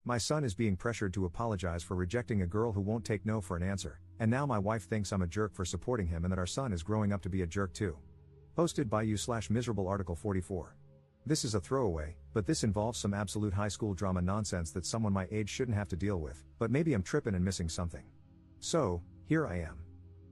My son is being pressured to apologize for rejecting a girl who won't take no for an answer, and now my wife thinks I'm a jerk for supporting him and that our son is growing up to be a jerk too. Posted by you/miserable article 44. This is a throwaway, but this involves some absolute high school drama nonsense that someone my age shouldn't have to deal with, but maybe I'm tripping and missing something. So, here I am.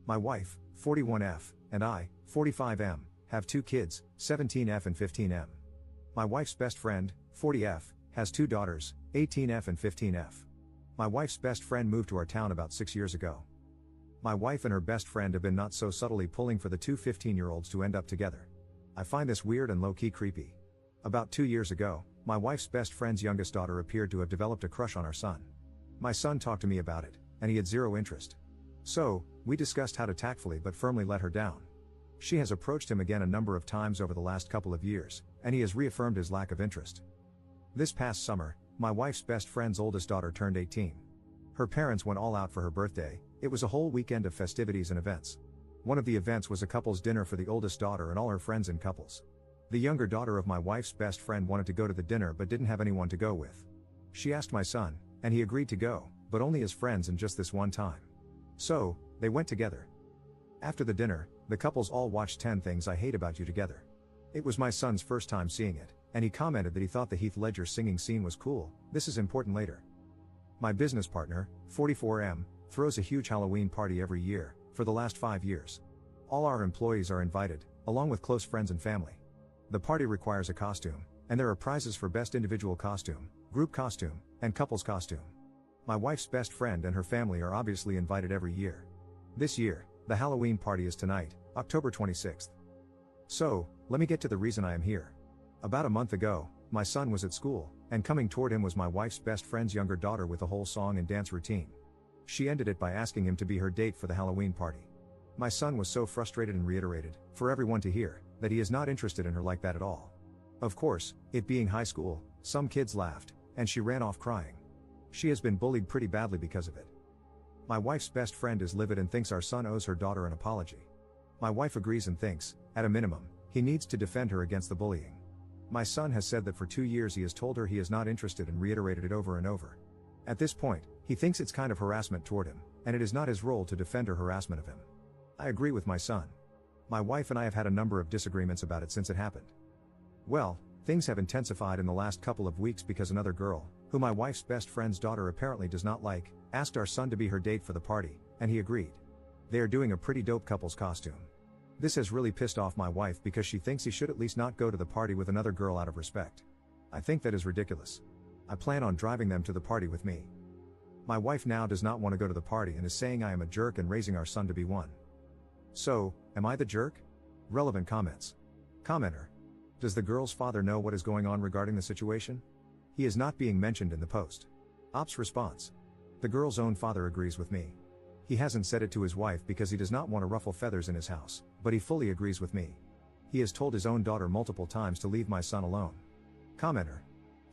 My wife, 41F, and I, 45M, have 2 kids, 17F and 15M. My wife's best friend, 40F, has 2 daughters, 18F and 15F. My wife's best friend moved to our town about 6 years ago. My wife and her best friend have been not so subtly pulling for the 2 15-year-olds to end up together. I find this weird and low-key creepy. About 2 years ago, my wife's best friend's youngest daughter appeared to have developed a crush on our son. My son talked to me about it, and he had zero interest. So, we discussed how to tactfully but firmly let her down. She has approached him again a number of times over the last couple of years, and he has reaffirmed his lack of interest. This past summer, my wife's best friend's oldest daughter turned 18. Her parents went all out for her birthday. It was a whole weekend of festivities and events. One of the events was a couple's dinner for the oldest daughter and all her friends in couples. The younger daughter of my wife's best friend wanted to go to the dinner but didn't have anyone to go with. She asked my son, and he agreed to go, but only as friends and just this one time. So, they went together. After the dinner, the couples all watched 10 Things I Hate About You together. It was my son's first time seeing it, and he commented that he thought the Heath Ledger singing scene was cool. This is important later. My business partner, 44M, throws a huge Halloween party every year, for the last 5 years. All our employees are invited, along with close friends and family. The party requires a costume, and there are prizes for best individual costume, group costume, and couples costume. My wife's best friend and her family are obviously invited every year. This year, the Halloween party is tonight, October 26th. So, let me get to the reason I am here. About a month ago, my son was at school, and coming toward him was my wife's best friend's younger daughter with a whole song and dance routine. She ended it by asking him to be her date for the Halloween party. My son was so frustrated and reiterated, for everyone to hear, that he is not interested in her like that at all. Of course, it being high school, some kids laughed, and she ran off crying. She has been bullied pretty badly because of it. My wife's best friend is livid and thinks our son owes her daughter an apology. My wife agrees and thinks, at a minimum, he needs to defend her against the bullying. My son has said that for 2 years he has told her he is not interested and reiterated it over and over. At this point, he thinks it's kind of harassment toward him, and it is not his role to defend her harassment of him. I agree with my son. My wife and I have had a number of disagreements about it since it happened. Well, things have intensified in the last couple of weeks because another girl, who my wife's best friend's daughter apparently does not like, asked our son to be her date for the party, and he agreed. They are doing a pretty dope couple's costume. This has really pissed off my wife because she thinks he should at least not go to the party with another girl out of respect. I think that is ridiculous. I plan on driving them to the party with me. My wife now does not want to go to the party and is saying I am a jerk and raising our son to be one. So, am I the jerk? Relevant comments. Commenter. Does the girl's father know what is going on regarding the situation? He is not being mentioned in the post. Ops response. The girl's own father agrees with me. He hasn't said it to his wife because he does not want to ruffle feathers in his house, but he fully agrees with me. He has told his own daughter multiple times to leave my son alone. Commenter.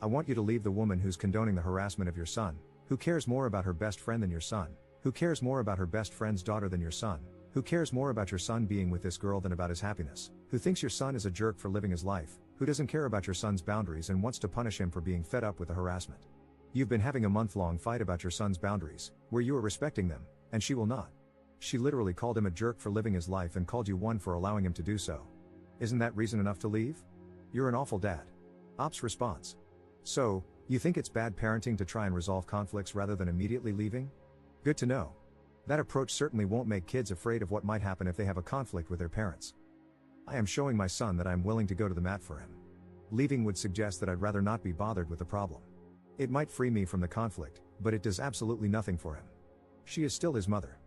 I want you to leave the woman who's condoning the harassment of your son, who cares more about her best friend than your son, who cares more about her best friend's daughter than your son, who cares more about your son being with this girl than about his happiness, who thinks your son is a jerk for living his life, who doesn't care about your son's boundaries and wants to punish him for being fed up with the harassment. You've been having a month-long fight about your son's boundaries, where you are respecting them, and she will not. She literally called him a jerk for living his life and called you one for allowing him to do so. Isn't that reason enough to leave? You're an awful dad. Ops response. So, you think it's bad parenting to try and resolve conflicts rather than immediately leaving? Good to know. That approach certainly won't make kids afraid of what might happen if they have a conflict with their parents. I am showing my son that I am willing to go to the mat for him. Leaving would suggest that I'd rather not be bothered with the problem. It might free me from the conflict, but it does absolutely nothing for him. She is still his mother.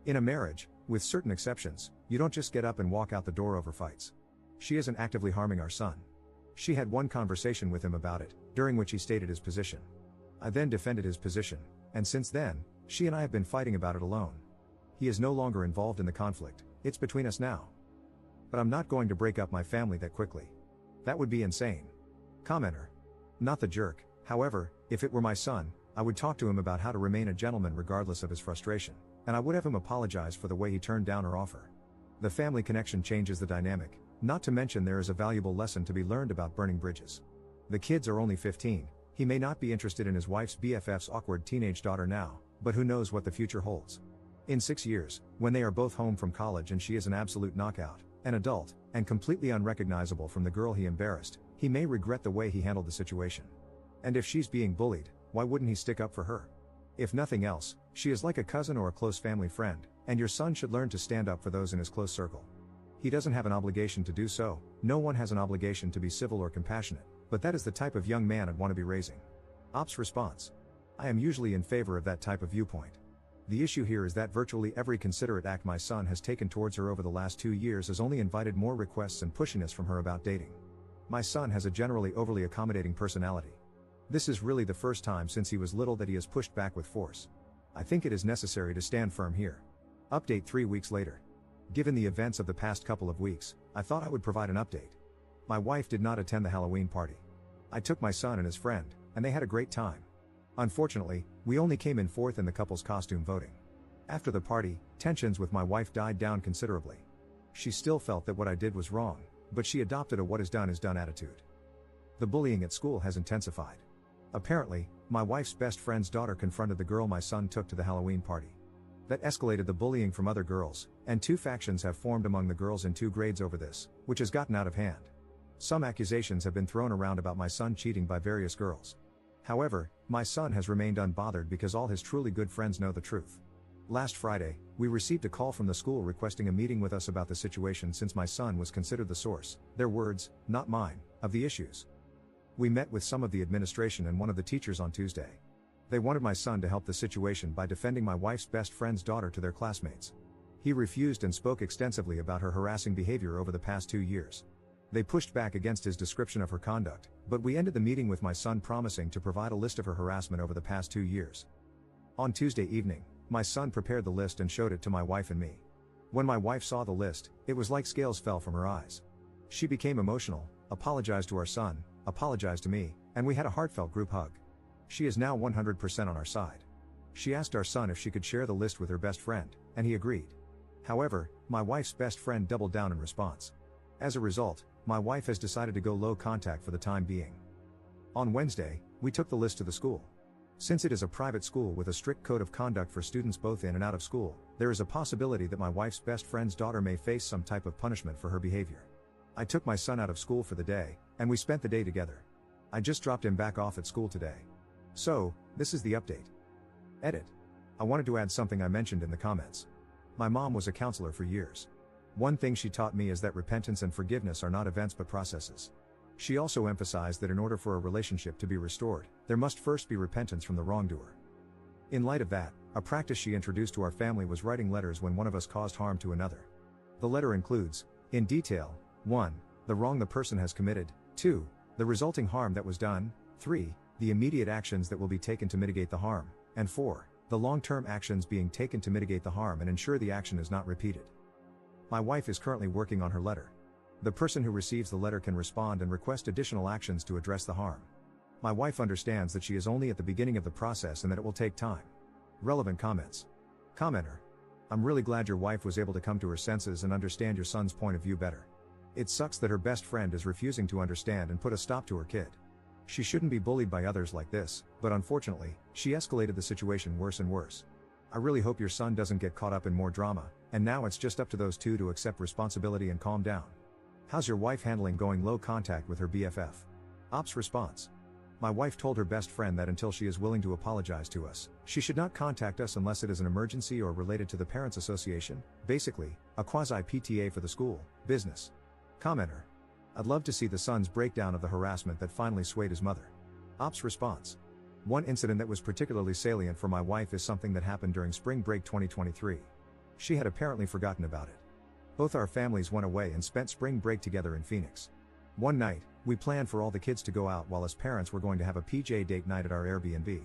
In a marriage, with certain exceptions, you don't just get up and walk out the door over fights. She isn't actively harming our son. She had one conversation with him about it, during which he stated his position. I then defended his position, and since then, she and I have been fighting about it alone. He is no longer involved in the conflict, it's between us now. But I'm not going to break up my family that quickly. That would be insane. Commenter. Not the jerk, however, if it were my son, I would talk to him about how to remain a gentleman regardless of his frustration, and I would have him apologize for the way he turned down her offer. The family connection changes the dynamic, not to mention there is a valuable lesson to be learned about burning bridges. The kids are only 15, He may not be interested in his wife's BFF's awkward teenage daughter now, but who knows what the future holds. In 6 years, when they are both home from college and she is an absolute knockout, an adult, and completely unrecognizable from the girl he embarrassed, he may regret the way he handled the situation. And if she's being bullied, why wouldn't he stick up for her? If nothing else, she is like a cousin or a close family friend, and your son should learn to stand up for those in his close circle. He doesn't have an obligation to do so, no one has an obligation to be civil or compassionate, but that is the type of young man I'd want to be raising. Ops response. I am usually in favor of that type of viewpoint. The issue here is that virtually every considerate act my son has taken towards her over the last 2 years has only invited more requests and pushiness from her about dating. My son has a generally overly accommodating personality. This is really the first time since he was little that he has pushed back with force. I think it is necessary to stand firm here. Update 3 weeks later. Given the events of the past couple of weeks, I thought I would provide an update. My wife did not attend the Halloween party. I took my son and his friend, and they had a great time. Unfortunately, we only came in fourth in the couple's costume voting. After the party, tensions with my wife died down considerably. She still felt that what I did was wrong, but she adopted a what is done attitude. The bullying at school has intensified. Apparently, my wife's best friend's daughter confronted the girl my son took to the Halloween party. That escalated the bullying from other girls, and 2 factions have formed among the girls in 2 grades over this, which has gotten out of hand. Some accusations have been thrown around about my son cheating by various girls. However, my son has remained unbothered because all his truly good friends know the truth. Last Friday, we received a call from the school requesting a meeting with us about the situation since my son was considered the source, their words, not mine, of the issues. We met with some of the administration and one of the teachers on Tuesday. They wanted my son to help the situation by defending my wife's best friend's daughter to their classmates. He refused and spoke extensively about her harassing behavior over the past 2 years. They pushed back against his description of her conduct, but we ended the meeting with my son promising to provide a list of her harassment over the past 2 years. On Tuesday evening, my son prepared the list and showed it to my wife and me. When my wife saw the list, it was like scales fell from her eyes. She became emotional, apologized to our son, apologized to me, and we had a heartfelt group hug. She is now 100% on our side. She asked our son if she could share the list with her best friend, and he agreed. However, my wife's best friend doubled down in response. As a result, my wife has decided to go low contact for the time being. On Wednesday, we took the list to the school. Since it is a private school with a strict code of conduct for students both in and out of school, there is a possibility that my wife's best friend's daughter may face some type of punishment for her behavior. I took my son out of school for the day, and we spent the day together. I just dropped him back off at school today. So, this is the update. Edit. I wanted to add something I mentioned in the comments. My mom was a counselor for years. One thing she taught me is that repentance and forgiveness are not events but processes. She also emphasized that in order for a relationship to be restored, there must first be repentance from the wrongdoer. In light of that, a practice she introduced to our family was writing letters when one of us caused harm to another. The letter includes, in detail, 1. The wrong the person has committed, 2. The resulting harm that was done, 3. The immediate actions that will be taken to mitigate the harm, and 4. The long-term actions being taken to mitigate the harm and ensure the action is not repeated. My wife is currently working on her letter. The person who receives the letter can respond and request additional actions to address the harm. My wife understands that she is only at the beginning of the process and that it will take time. Relevant comments. Commenter. I'm really glad your wife was able to come to her senses and understand your son's point of view better. It sucks that her best friend is refusing to understand and put a stop to her kid. She shouldn't be bullied by others like this, but unfortunately, she escalated the situation worse and worse. I really hope your son doesn't get caught up in more drama, and now it's just up to those two to accept responsibility and calm down. How's your wife handling going low contact with her BFF? Ops response. My wife told her best friend that until she is willing to apologize to us, she should not contact us unless it is an emergency or related to the Parents Association, basically, a quasi-PTA for the school, business. Commenter. I'd love to see the son's breakdown of the harassment that finally swayed his mother. Ops response. One incident that was particularly salient for my wife is something that happened during spring break 2023. She had apparently forgotten about it. Both our families went away and spent spring break together in Phoenix. One night, we planned for all the kids to go out while as parents were going to have a PJ date night at our Airbnb.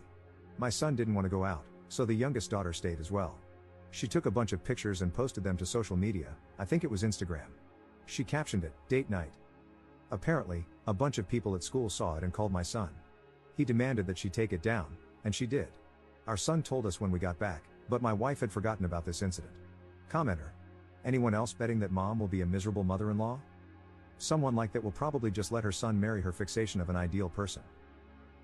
My son didn't want to go out, so the youngest daughter stayed as well. She took a bunch of pictures and posted them to social media, I think it was Instagram. She captioned it, "Date night." Apparently, a bunch of people at school saw it and called my son. He demanded that she take it down, and she did. Our son told us when we got back, but my wife had forgotten about this incident. Commenter. Anyone else betting that mom will be a miserable mother-in-law? Someone like that will probably just let her son marry her fixation of an ideal person.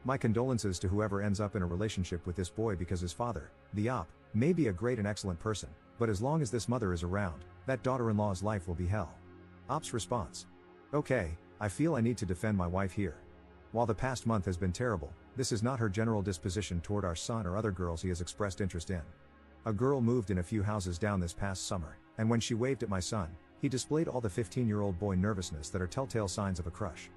My condolences to whoever ends up in a relationship with this boy because his father, the op, may be a great and excellent person, but as long as this mother is around, that daughter-in-law's life will be hell. Op's response. Okay, I feel I need to defend my wife here. While the past month has been terrible, this is not her general disposition toward our son or other girls he has expressed interest in. A girl moved in a few houses down this past summer, and when she waved at my son, he displayed all the 15-year-old boy nervousness that are telltale signs of a crush.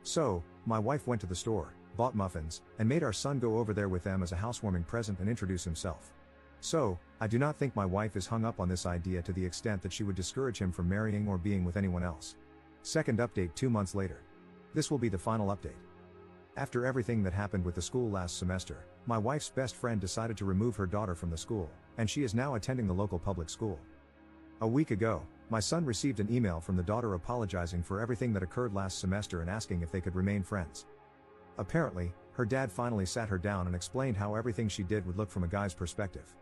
So, my wife went to the store, bought muffins, and made our son go over there with them as a housewarming present and introduce himself. So, I do not think my wife is hung up on this idea to the extent that she would discourage him from marrying or being with anyone else. Second update 2 months later. This will be the final update. After everything that happened with the school last semester, my wife's best friend decided to remove her daughter from the school, and she is now attending the local public school. A week ago, my son received an email from the daughter apologizing for everything that occurred last semester and asking if they could remain friends. Apparently, her dad finally sat her down and explained how everything she did would look from a guy's perspective.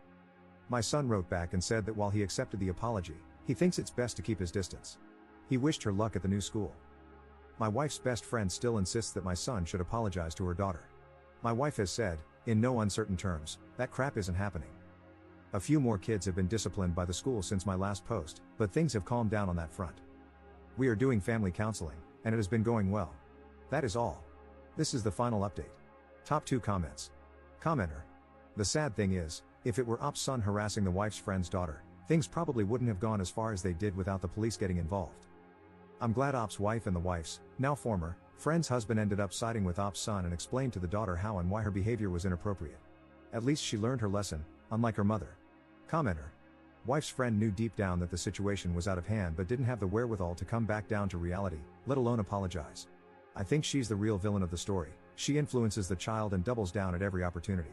My son wrote back and said that while he accepted the apology, he thinks it's best to keep his distance. He wished her luck at the new school. My wife's best friend still insists that my son should apologize to her daughter. My wife has said, in no uncertain terms, that crap isn't happening. A few more kids have been disciplined by the school since my last post, but things have calmed down on that front. We are doing family counseling, and it has been going well. That is all. This is the final update. Top 2 comments. Commenter. The sad thing is, if it were Op's son harassing the wife's friend's daughter, things probably wouldn't have gone as far as they did without the police getting involved. I'm glad Op's wife and the wife's, now former, friend's husband ended up siding with Op's son and explained to the daughter how and why her behavior was inappropriate. At least she learned her lesson, unlike her mother. Commenter. Wife's friend knew deep down that the situation was out of hand but didn't have the wherewithal to come back down to reality, let alone apologize. I think she's the real villain of the story. She influences the child and doubles down at every opportunity.